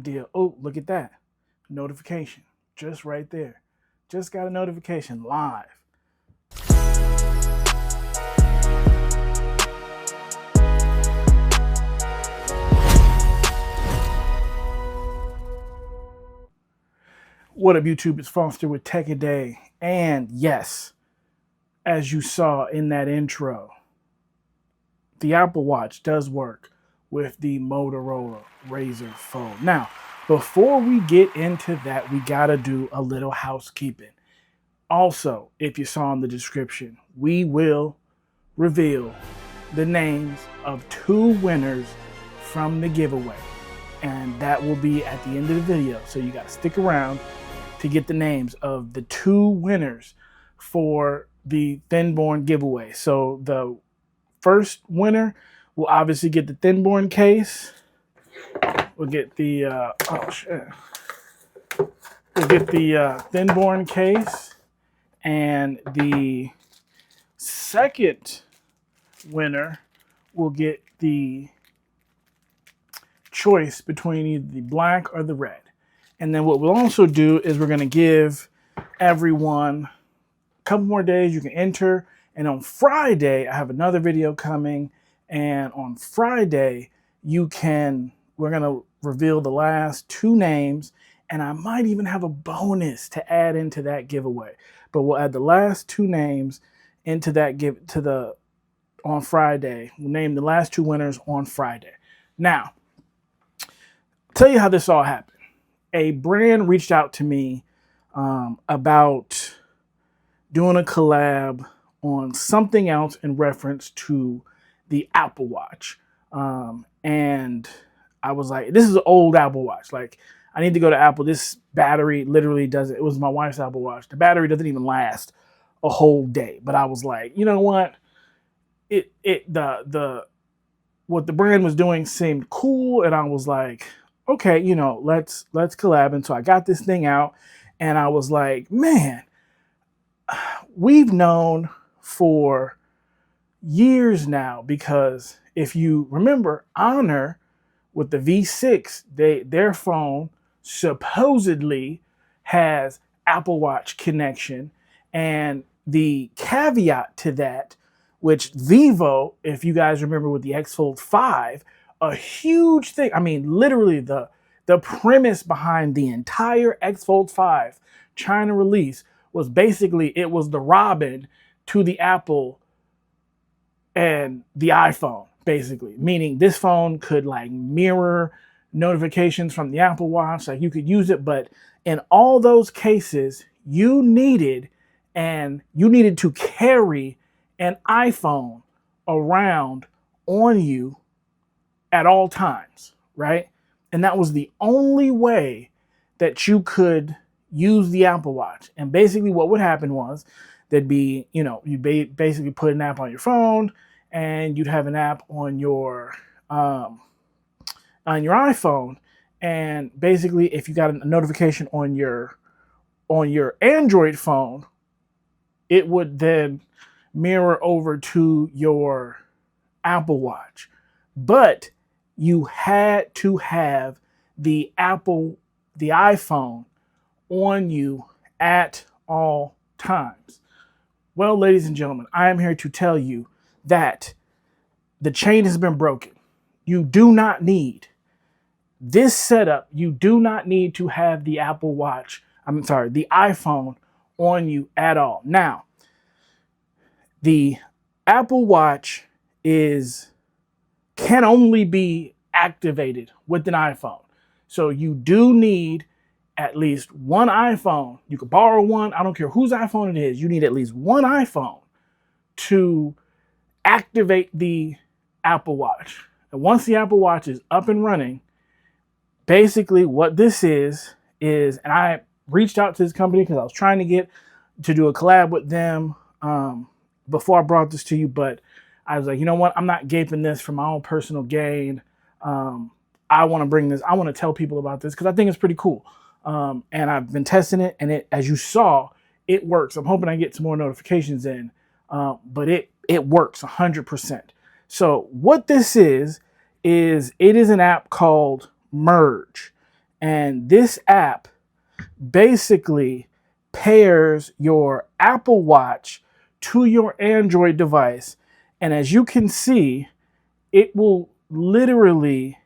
deal. Oh, look at that. Notification. Just right there. Just got a notification live. What up, YouTube? It's Foster with Tech a Day. And yes, as you saw in that intro, the Apple Watch does work with the Moto Razr Fold. Now, before we get into that, we gotta do a little housekeeping. Also, if you saw in the description, we will reveal the names of 2 winners from the giveaway. And that will be at the end of the video. So you gotta stick around to get the names of the 2 winners for the Thinborn giveaway. So the first winner will obviously get the Thinborn case. We'll get the we'll get the Thinborn case, and the second winner will get the choice between either the black or the red. And then what we'll also do is we're going to give everyone a couple more days. You can enter. And on Friday, I have another video coming. And on Friday, we're going to reveal the last 2 names. And I might even have a bonus to add into that giveaway. But we'll add the last 2 names into that on Friday. We'll name the last 2 winners on Friday. Now, I'll tell you how this all happened. A brand reached out to me about doing a collab on something else in reference to the Apple Watch. And I was like, this is an old Apple Watch. Like, I need to go to Apple. This battery literally doesn't, it was my wife's Apple Watch. The battery doesn't even last a whole day. But I was like, you know what? What the brand was doing seemed cool. And I was like, okay, you know, let's collab. And so I got this thing out and I was like, man, we've known for years now, because if you remember Honor with the V6, their phone supposedly has Apple Watch connection. And the caveat to that, which Vivo, if you guys remember with the X Fold 5, a huge thing. I mean, literally the premise behind the entire X Fold 5 China release was basically it was the Robin to the Apple and the iPhone, basically. Meaning this phone could like mirror notifications from the Apple Watch, like you could use it, but in all those cases, you needed to carry an iPhone around on you at all times, right? And that was the only way that you could use the Apple Watch. And basically what would happen was there'd be, you know, you basically put an app on your phone and you'd have an app on your iPhone. And basically if you got a notification on your Android phone, it would then mirror over to your Apple Watch. But you had to have the iPhone on you at all times. Well, ladies and gentlemen, I am here to tell you that the chain has been broken. You do not need this setup. You do not need to have the the iPhone on you at all. Now, the Apple Watch can only be activated with an iPhone. So you do need at least one iPhone. You could borrow one. I don't care whose iPhone it is. You need at least one iPhone to activate the Apple Watch. And once the Apple Watch is up and running, basically what this is, and I reached out to this company because I was trying to do a collab with them before I brought this to you, but I was like, you know what? I'm not gaping this for my own personal gain. I want to bring this. I want to tell people about this because I think it's pretty cool. And I've been testing it, and as you saw, it works. I'm hoping I get some more notifications in, but it works 100%. So what this is it is an app called Merge, And this app basically pairs your Apple Watch to your Android device. And as you can see, it will literally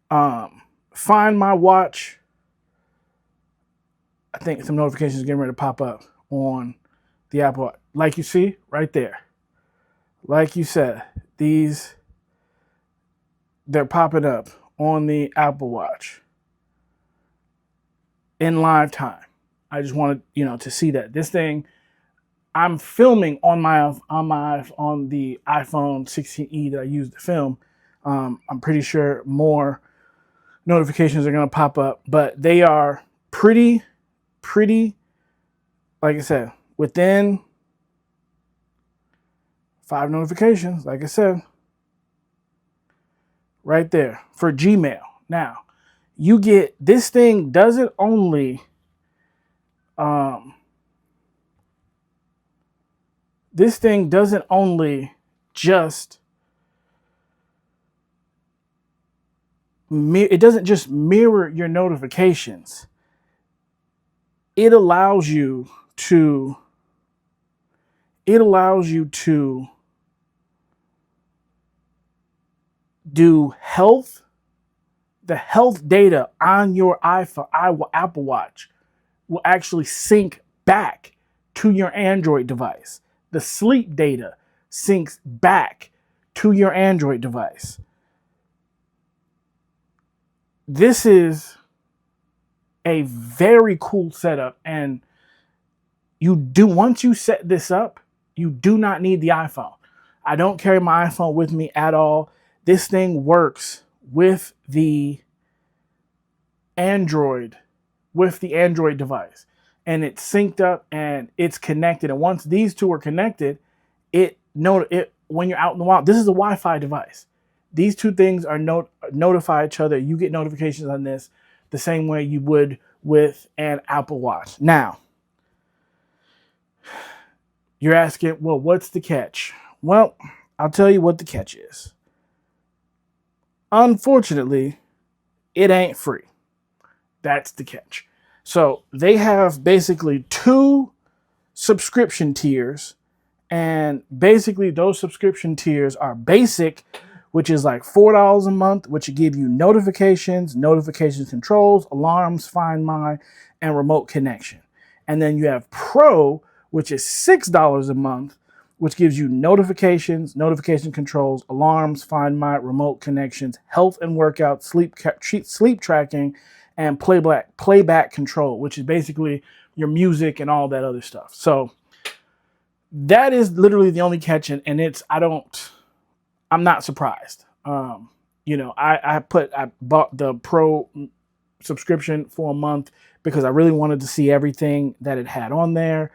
find my watch. I think some notifications are getting ready to pop up on the Apple Watch. Like you see right there. Like you said, they're popping up on the Apple Watch in live time. I just wanted, to see that. This thing, I'm filming on the iPhone 16e that I used to film. I'm pretty sure more notifications are going to pop up, but they are pretty, like I said, within 5 notifications, like I said, right there for Gmail. Now, you get, this thing doesn't only just it doesn't just mirror your notifications. It allows you to do the health data on your Apple Watch will actually sync back to your Android device. The sleep data syncs back to your Android device. This is a very cool setup, and once you set this up, you do not need the iPhone. I don't carry my iPhone with me at all. This thing works with the Android device, and it's synced up and it's connected. And once these two are connected, when you're out in the wild, this is a Wi-Fi device. These two things are notify each other. You get notifications on this the same way you would with an Apple Watch. Now, you're asking, well, what's the catch? Well, I'll tell you what the catch is. Unfortunately, it ain't free. That's the catch. So they have basically 2 subscription tiers, and basically those subscription tiers are basic, which is like $4 a month, which will give you notifications, notification controls, alarms, Find My, and remote connection. And then you have Pro, which is $6 a month, which gives you notifications, notification controls, alarms, Find My, remote connections, health and workout, sleep tracking, and playback control, which is basically your music and all that other stuff. So that is literally the only catch, and I'm not surprised. I bought the Pro subscription for a month because I really wanted to see everything that it had on there.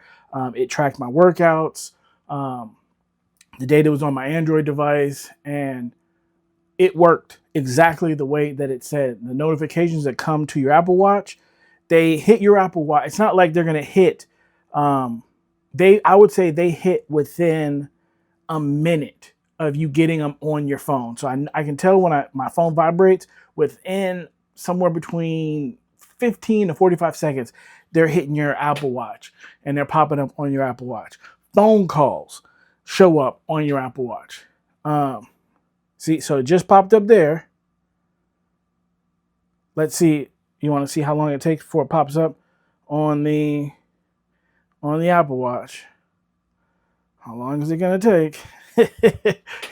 It tracked my workouts. The data was on my Android device, and it worked exactly the way that it said. The notifications that come to your Apple Watch, they hit your Apple Watch. It's not like they're going to hit. I would say they hit within a minute of you getting them on your phone. So I can tell when my phone vibrates, within somewhere between 15 to 45 seconds, they're hitting your Apple Watch and they're popping up on your Apple Watch. Phone calls show up on your Apple Watch. See, so it just popped up there. Let's see. You want to see how long it takes before it pops up on the Apple Watch? How long is it going to take?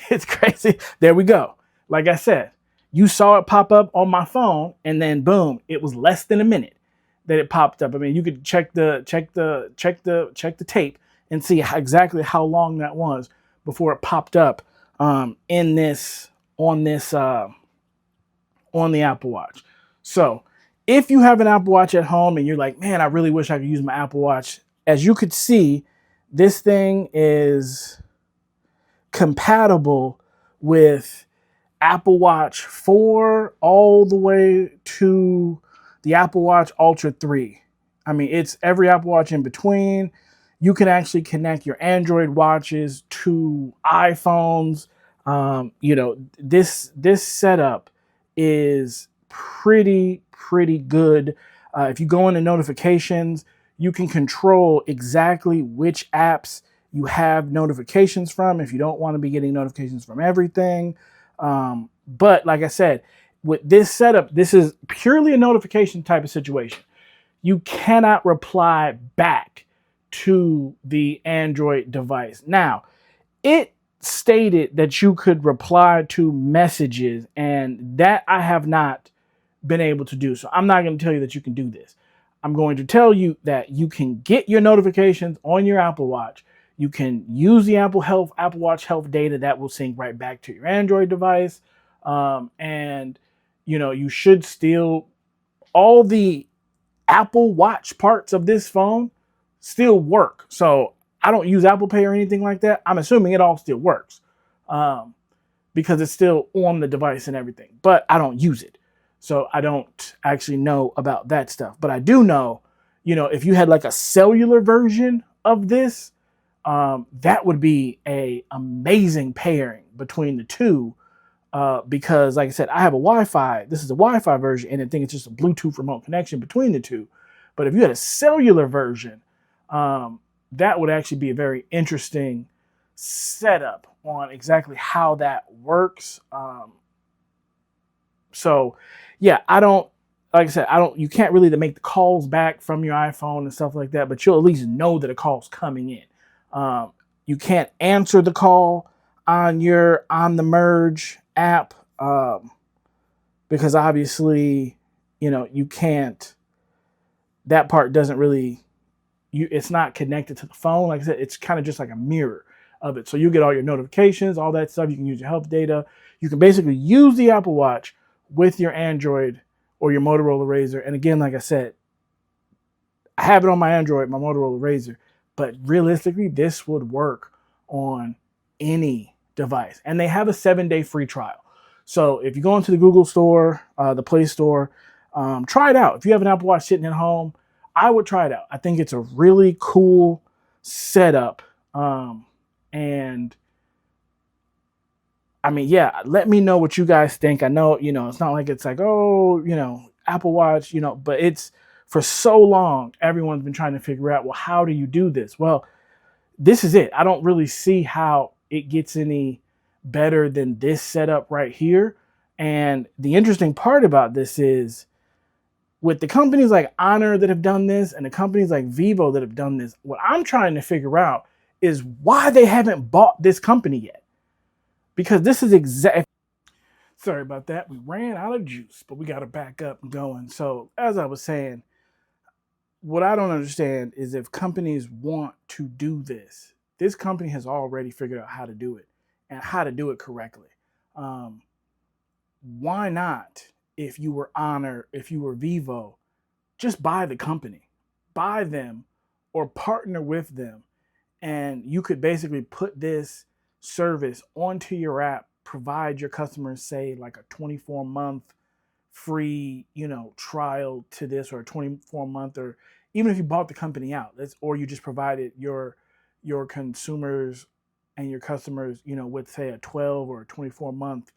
It's crazy. There we go. Like I said, you saw it pop up on my phone, and then boom, it was less than a minute that it popped up. I mean, you could check the tape and see exactly how long that was before it popped up on the Apple Watch. So if you have an Apple Watch at home and you're like, man, I really wish I could use my Apple Watch, as you could see, this thing is compatible with Apple Watch 4 all the way to the Apple Watch Ultra 3. I mean, it's every Apple Watch in between. You can actually connect your Android watches to iPhones. This setup is pretty good. If you go into notifications, you can control exactly which apps you have notifications from if you don't want to be getting notifications from everything. But like I said, with this setup, this is purely a notification type of situation. You cannot reply back to the Android device. Now, it stated that you could reply to messages, and that I have not been able to do. So I'm not going to tell you that you can do this. I'm going to tell you that you can get your notifications on your Apple Watch. You can use the Apple Watch health data that will sync right back to your Android device. And you should still, all the Apple Watch parts of this phone still work. So I don't use Apple Pay or anything like that. I'm assuming it all still works because it's still on the device and everything, but I don't use it. So I don't actually know about that stuff. But I do know, if you had like a cellular version of this, that would be a amazing pairing between the two. Because like I said, I have a Wi-Fi. This is a Wi-Fi version, and I think it's just a Bluetooth remote connection between the two. But if you had a cellular version, that would actually be a very interesting setup on exactly how that works. So yeah, like I said, you can't really make the calls back from your iPhone and stuff like that, but you'll at least know that a call's coming in. You can't answer the call on the Merge app because obviously, you can't. That part doesn't really. It's not connected to the phone. Like I said, it's kind of just like a mirror of it. So you get all your notifications, all that stuff. You can use your health data. You can basically use the Apple Watch with your Android or your Motorola Razr. And again, like I said, I have it on my Android, my Motorola Razr, but realistically, this would work on any device. And they have a 7-day free trial. So if you go into the Google Store, the Play Store, try it out. If you have an Apple Watch sitting at home, I would try it out. I think it's a really cool setup. And I mean, yeah, let me know what you guys think. I know, it's not like it's like, oh, Apple Watch, but it's for so long, everyone's been trying to figure out, well, how do you do this? Well, this is it. I don't really see how it gets any better than this setup right here. And the interesting part about this is with the companies like Honor that have done this and the companies like Vivo that have done this, what I'm trying to figure out is why they haven't bought this company yet. Because this is sorry about that. We ran out of juice, but we got to back up and going. So as I was saying, what I don't understand is if companies want to do this, this company has already figured out how to do it and how to do it correctly. Why not, if you were Honor, if you were Vivo, just buy the company, buy them or partner with them. And you could basically put this service onto your app, provide your customers, say, like a 24-month free, trial to this, or a 24-month, or even if you bought the company out, or you just provided your consumers and your customers, with say a 12 or a 24-month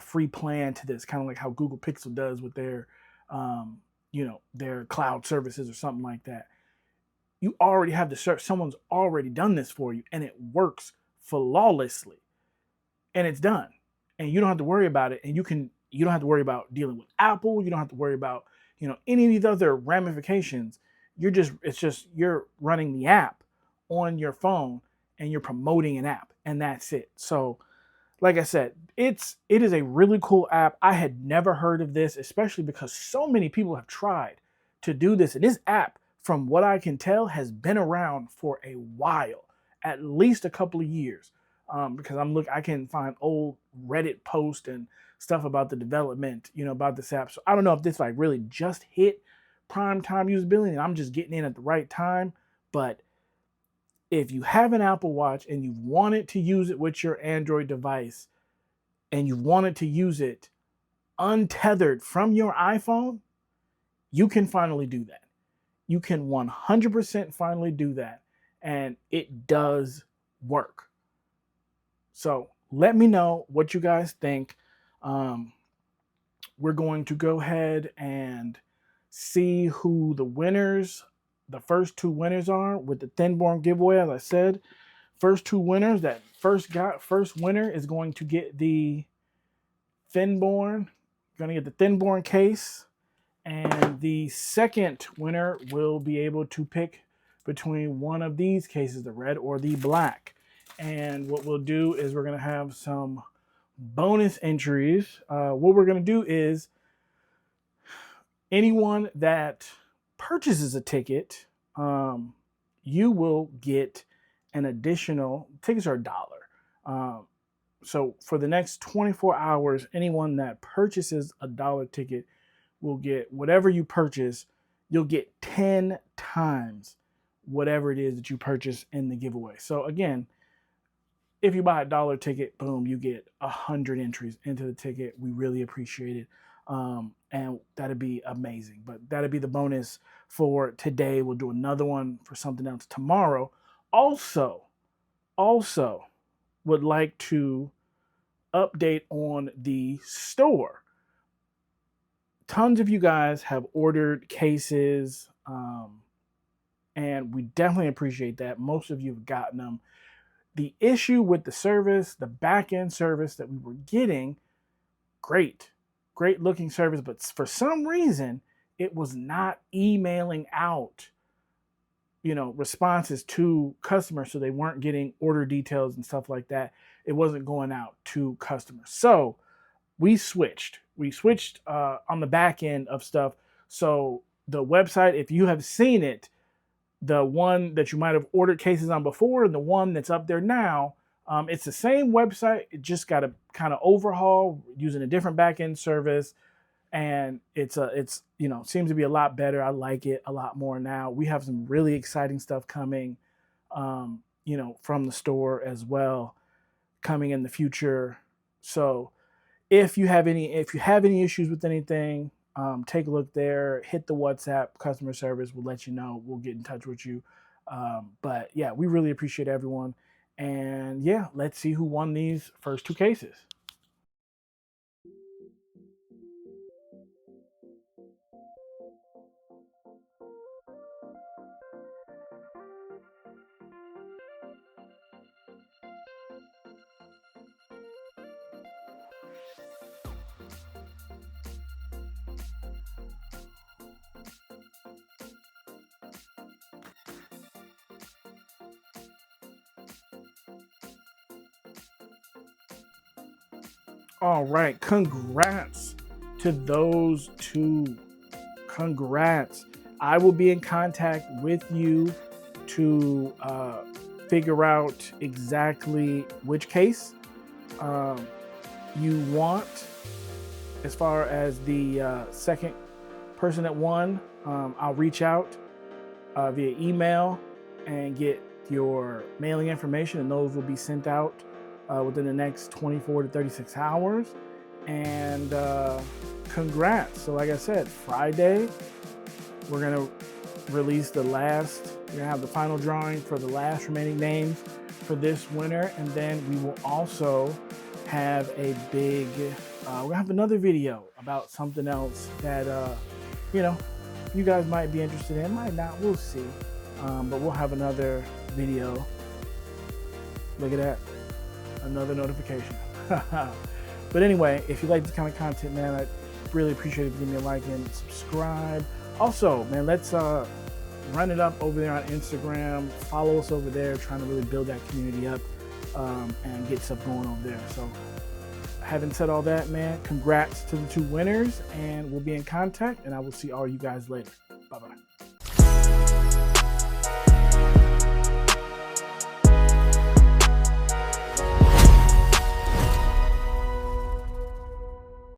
free plan to this, kind of like how Google Pixel does with their their cloud services or something like that. You already have the search. Someone's already done this for you, and it works flawlessly, and it's done, and you don't have to worry about it. And you don't have to worry about dealing with Apple. You don't have to worry about any of these other ramifications. You're running the app on your phone, and you're promoting an app, and that's it. So, like I said, it is a really cool app. I had never heard of this, especially because so many people have tried to do this, and this app, from what I can tell, has been around for a while, at least a couple of years. Because I can find old Reddit posts and stuff about the development, about this app. So I don't know if this like really just hit prime time usability and I'm just getting in at the right time. But if you have an Apple Watch and you've wanted to use it with your Android device and you've wanted to use it untethered from your iPhone, you can finally do that. You can 100% finally do that, and it does work. So let me know what you guys think. we're going to go ahead and see who the winners, the first two winners are with the Thinborn giveaway. As I said, first two winners, that first winner is going to get the Thinborn, case. And the second winner will be able to pick between one of these cases, the red or the black. And what we'll do is we're going to have some bonus entries. What we're going to do is anyone that purchases a ticket, you will get an additional, tickets are $1. So for the next 24 hours, anyone that purchases a $1 ticket will get whatever you purchase. You'll get 10 times whatever it is that you purchase in the giveaway. So again, if you buy a $1 ticket, boom, you get 100 entries into the ticket. We really appreciate it. And that'd be amazing. But that'd be the bonus for today. We'll do another one for something else tomorrow. Also would like to update on the store. Tons of you guys have ordered cases, and we definitely appreciate that. Most of you have gotten them. The issue with the service, the back-end service that we were getting, great looking service, but for some reason, it was not emailing out, responses to customers, so they weren't getting order details and stuff like that. It wasn't going out to customers. So we switched on the back end of stuff. So the website, if you have seen it, the one that you might have ordered cases on before and the one that's up there now, it's the same website. It just got a kind of overhaul using a different back end service, and it's seems to be a lot better. I like it a lot more now. We have some really exciting stuff coming, from the store as well, coming in the future. So if you have any issues with anything, take a look there. Hit the WhatsApp customer service. We'll let you know. We'll get in touch with you. But yeah, we really appreciate everyone. And yeah, let's see who won these first two cases. All right, congrats to those two. Congrats. I will be in contact with you to figure out exactly which case you want. As far as the second person that won, I'll reach out via email and get your mailing information, and those will be sent out within the next 24 to 36 hours. And congrats. So like I said, Friday, we're going to release we're going to have the final drawing for the last remaining names for this winner. And then we will also have a big, we're going to have another video about something else that, you guys might be interested in, might not, we'll see. But we'll have another video. Look at that. Another notification. But anyway, if you like this kind of content, man, I really appreciate it. Give me a like and subscribe. Also, man, let's run it up over there on Instagram. Follow us over there, trying to really build that community up and get stuff going over there. So having said all that, man, congrats to the two winners, and we'll be in contact, and I will see all you guys later. Bye-bye.